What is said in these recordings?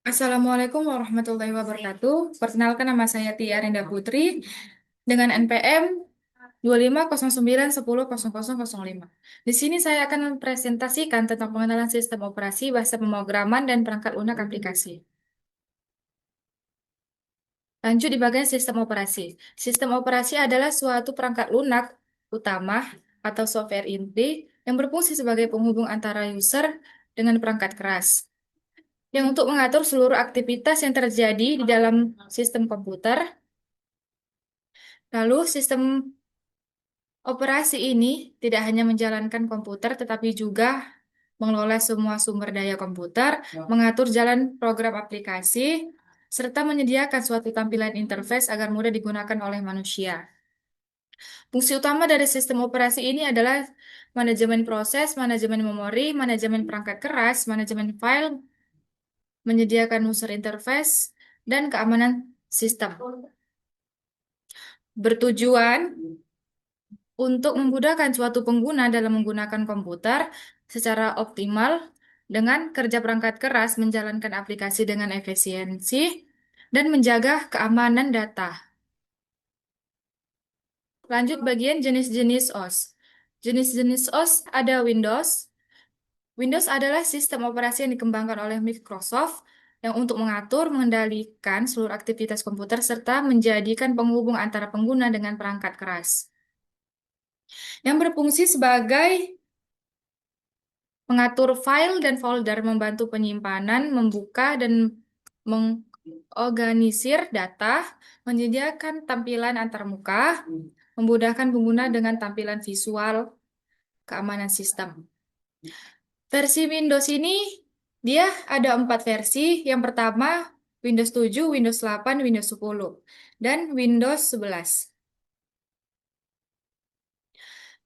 Assalamualaikum warahmatullahi wabarakatuh. Perkenalkan nama saya Tia Arinda Putri dengan NPM 2509100005. Di sini saya akan mempresentasikan tentang pengenalan sistem operasi, bahasa pemrograman, dan perangkat lunak aplikasi. Lanjut di bagian sistem operasi. Sistem operasi adalah suatu perangkat lunak utama atau software inti yang berfungsi sebagai penghubung antara user dengan perangkat keras, yang untuk mengatur seluruh aktivitas yang terjadi di dalam sistem komputer. Lalu, sistem operasi ini tidak hanya menjalankan komputer, tetapi juga mengelola semua sumber daya komputer, mengatur jalan program aplikasi, serta menyediakan suatu tampilan interface agar mudah digunakan oleh manusia. Fungsi utama dari sistem operasi ini adalah manajemen proses, manajemen memori, manajemen perangkat keras, manajemen file, menyediakan user interface, dan keamanan sistem. Bertujuan untuk memudahkan suatu pengguna dalam menggunakan komputer secara optimal dengan kerja perangkat keras menjalankan aplikasi dengan efisiensi dan menjaga keamanan data. Lanjut bagian jenis-jenis OS. Jenis-jenis OS ada Windows. Windows adalah sistem operasi yang dikembangkan oleh Microsoft yang untuk mengatur, mengendalikan seluruh aktivitas komputer serta menjadikan penghubung antara pengguna dengan perangkat keras. Yang berfungsi sebagai mengatur file dan folder, membantu penyimpanan, membuka dan mengorganisir data, menyediakan tampilan antarmuka, memudahkan pengguna dengan tampilan visual, keamanan sistem. Versi Windows ini dia ada 4 versi. Yang pertama Windows 7, Windows 8, Windows 10, dan Windows 11.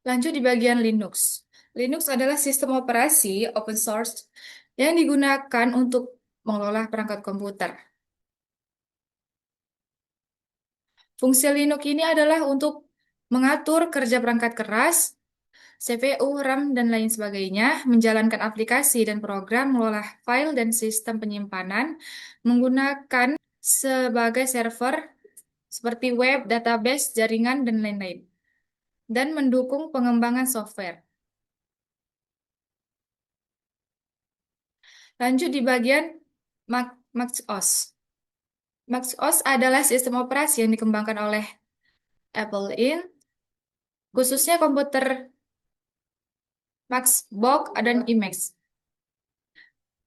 Lanjut di bagian Linux. Linux adalah sistem operasi open source yang digunakan untuk mengelola perangkat komputer. Fungsi Linux ini adalah untuk mengatur kerja perangkat keras, CPU, RAM, dan lain sebagainya, menjalankan aplikasi dan program, mengolah file dan sistem penyimpanan, menggunakan sebagai server seperti web, database, jaringan, dan lain-lain, dan mendukung pengembangan software. Lanjut di bagian MacOS. MacOS adalah sistem operasi yang dikembangkan oleh Apple Inc., khususnya komputer Maxbox dan iMac,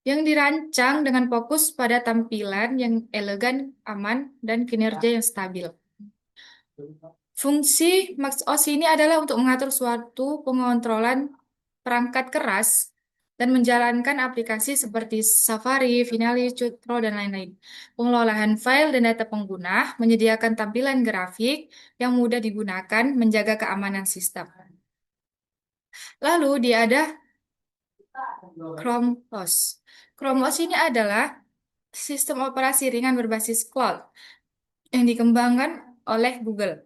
yang dirancang dengan fokus pada tampilan yang elegan, aman, dan kinerja yang stabil. Fungsi MacOS ini adalah untuk mengatur suatu pengontrolan perangkat keras dan menjalankan aplikasi seperti Safari, Finale, Cutro, dan lain-lain. Pengelolaan file dan data pengguna, menyediakan tampilan grafik yang mudah digunakan, menjaga keamanan sistem. Lalu dia ada Chrome OS. Chrome OS ini adalah sistem operasi ringan berbasis cloud yang dikembangkan oleh Google,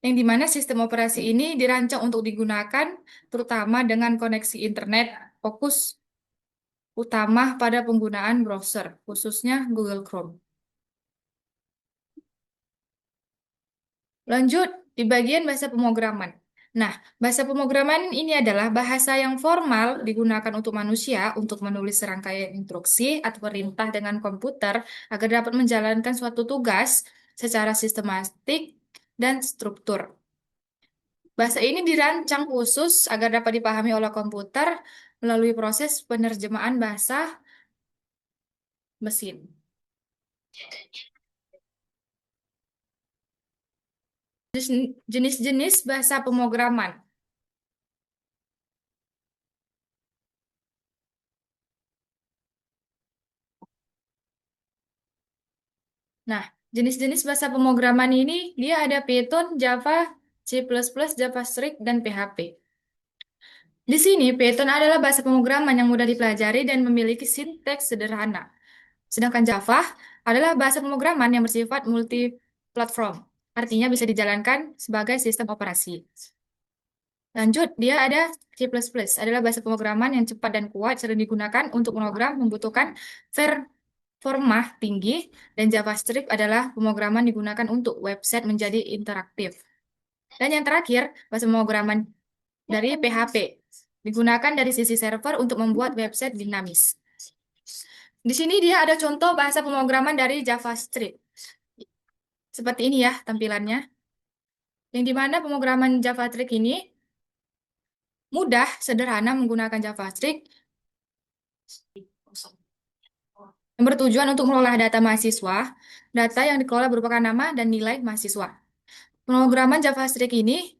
yang dimana sistem operasi ini dirancang untuk digunakan terutama dengan koneksi internet, fokus utama pada penggunaan browser, khususnya Google Chrome. Lanjut di bagian bahasa pemrograman. Nah, bahasa pemrograman ini adalah bahasa yang formal digunakan untuk manusia untuk menulis serangkaian instruksi atau perintah dengan komputer agar dapat menjalankan suatu tugas secara sistematik dan struktur. Bahasa ini dirancang khusus agar dapat dipahami oleh komputer melalui proses penerjemahan bahasa mesin. Jenis-jenis bahasa pemrograman. Nah, jenis-jenis bahasa pemrograman ini dia ada Python, Java, C++, JavaScript, dan PHP. Di sini, Python adalah bahasa pemrograman yang mudah dipelajari dan memiliki sinteks sederhana. Sedangkan Java adalah bahasa pemrograman yang bersifat multi-platform, artinya bisa dijalankan sebagai sistem operasi. Lanjut, dia ada C++, adalah bahasa pemrograman yang cepat dan kuat, sering digunakan untuk program membutuhkan performa tinggi, dan JavaScript adalah pemrograman digunakan untuk website menjadi interaktif. Dan yang terakhir, bahasa pemrograman dari PHP digunakan dari sisi server untuk membuat website dinamis. Di sini dia ada contoh bahasa pemrograman dari JavaScript. Seperti ini ya tampilannya. Yang dimana pemrograman JavaScript ini mudah, sederhana menggunakan JavaScript yang bertujuan untuk mengolah data mahasiswa. Data yang dikelola berupa nama dan nilai mahasiswa. Pemrograman JavaScript ini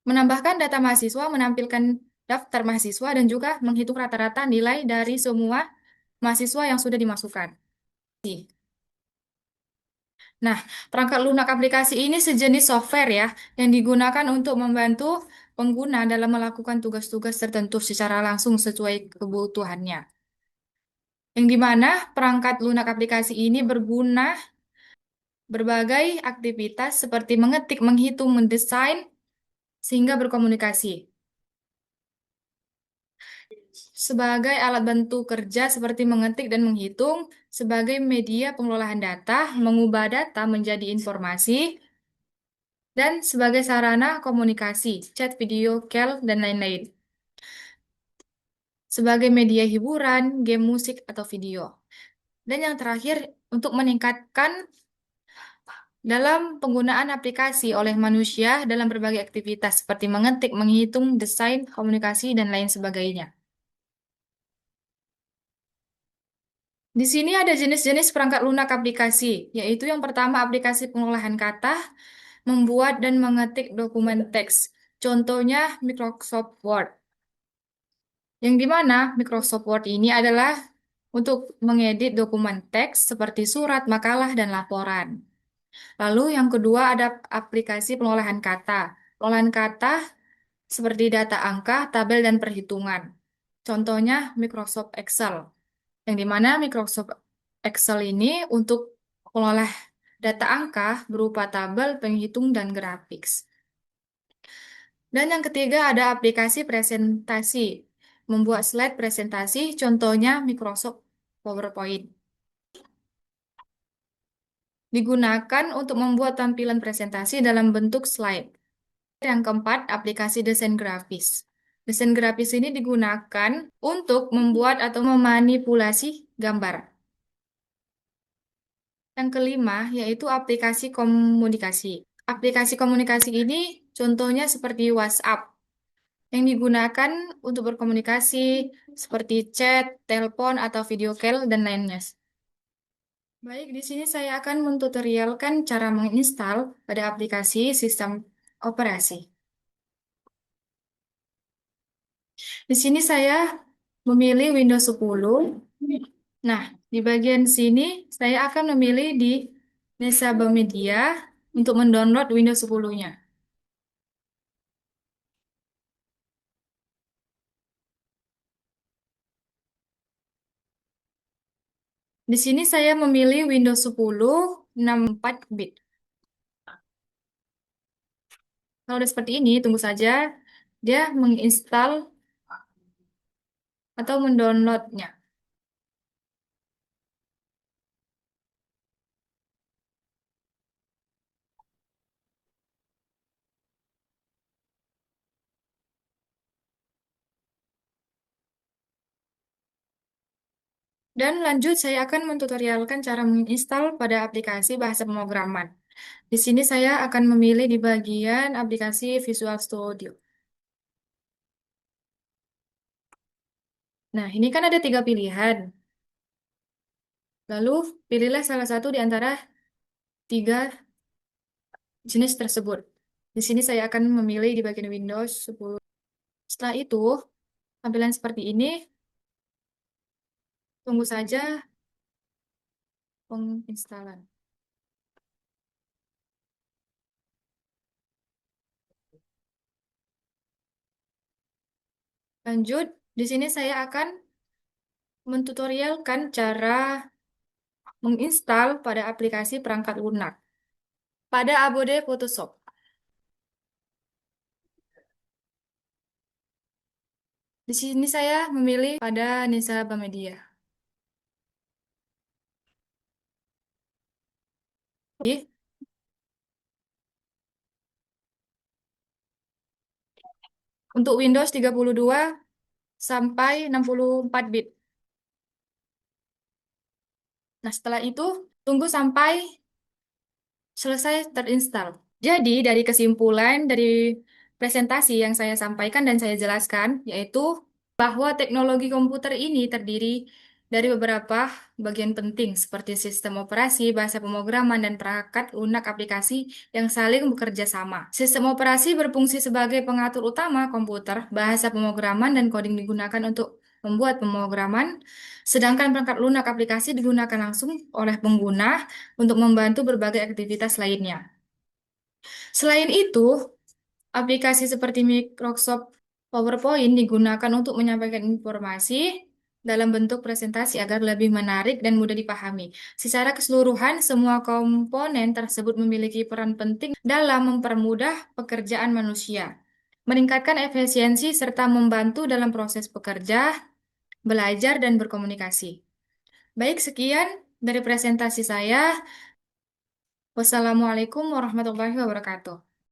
menambahkan data mahasiswa, menampilkan daftar mahasiswa, dan juga menghitung rata-rata nilai dari semua mahasiswa yang sudah dimasukkan. Nah, perangkat lunak aplikasi ini sejenis software ya, yang digunakan untuk membantu pengguna dalam melakukan tugas-tugas tertentu secara langsung sesuai kebutuhannya. Yang dimana perangkat lunak aplikasi ini berguna berbagai aktivitas seperti mengetik, menghitung, mendesain, sehingga berkomunikasi. Sebagai alat bantu kerja seperti mengetik dan menghitung, sebagai media pengelolaan data, mengubah data menjadi informasi, dan sebagai sarana komunikasi, chat, video, call, dan lain-lain. Sebagai media hiburan, game musik, atau video. Dan yang terakhir, untuk meningkatkan dalam penggunaan aplikasi oleh manusia dalam berbagai aktivitas seperti mengetik, menghitung, desain, komunikasi, dan lain sebagainya. Di sini ada jenis-jenis perangkat lunak aplikasi, yaitu yang pertama aplikasi pengolahan kata, membuat dan mengetik dokumen teks. Contohnya Microsoft Word. Yang dimana Microsoft Word ini adalah untuk mengedit dokumen teks seperti surat, makalah, dan laporan. Lalu yang kedua ada aplikasi pengolahan kata. Pengolahan kata seperti data angka, tabel, dan perhitungan. Contohnya Microsoft Excel. Yang dimana Microsoft Excel ini untuk mengolah data angka berupa tabel, penghitung, dan grafik. Dan yang ketiga ada aplikasi presentasi. Membuat slide presentasi, contohnya Microsoft PowerPoint. Digunakan untuk membuat tampilan presentasi dalam bentuk slide. Yang keempat, aplikasi desain grafis. Desain grafis ini digunakan untuk membuat atau memanipulasi gambar. Yang kelima, yaitu aplikasi komunikasi. Aplikasi komunikasi ini contohnya seperti WhatsApp, yang digunakan untuk berkomunikasi seperti chat, telepon, atau video call, dan lainnya. Baik, di sini saya akan mentutorialkan cara menginstal pada aplikasi sistem operasi. Di sini saya memilih Windows 10. Nah, di bagian sini saya akan memilih di Nesaba Media untuk mendownload Windows 10-nya. Di sini saya memilih Windows 10 64 bit. Kalau udah seperti ini, tunggu saja dia menginstal atau mendownloadnya. Dan lanjut, saya akan mentutorialkan cara menginstal pada aplikasi bahasa pemrograman. Di sini saya akan memilih di bagian aplikasi Visual Studio. Nah, ini kan ada tiga pilihan. Lalu, pilihlah salah satu di antara tiga jenis tersebut. Di sini saya akan memilih di bagian Windows 10. Setelah itu, tampilan seperti ini. Tunggu saja penginstalan. Lanjut, di sini saya akan mentutorialkan cara menginstal pada aplikasi perangkat lunak pada Abode Photoshop. Di sini saya memilih pada Nisa Bamedia. Untuk Windows 32 sampai 64 bit. Nah, setelah itu tunggu sampai selesai terinstal. Jadi, dari kesimpulan dari presentasi yang saya sampaikan dan saya jelaskan, yaitu bahwa teknologi komputer ini terdiri dari beberapa bagian penting seperti sistem operasi, bahasa pemrograman, dan perangkat lunak aplikasi yang saling bekerja sama. Sistem operasi berfungsi sebagai pengatur utama komputer, bahasa pemrograman, dan coding digunakan untuk membuat pemrograman, sedangkan perangkat lunak aplikasi digunakan langsung oleh pengguna untuk membantu berbagai aktivitas lainnya. Selain itu, aplikasi seperti Microsoft PowerPoint digunakan untuk menyampaikan informasi dalam bentuk presentasi agar lebih menarik dan mudah dipahami. Secara keseluruhan, semua komponen tersebut memiliki peran penting dalam mempermudah pekerjaan manusia, meningkatkan efisiensi, serta membantu dalam proses bekerja, belajar, dan berkomunikasi. Baik, sekian dari presentasi saya. Wassalamualaikum warahmatullahi wabarakatuh.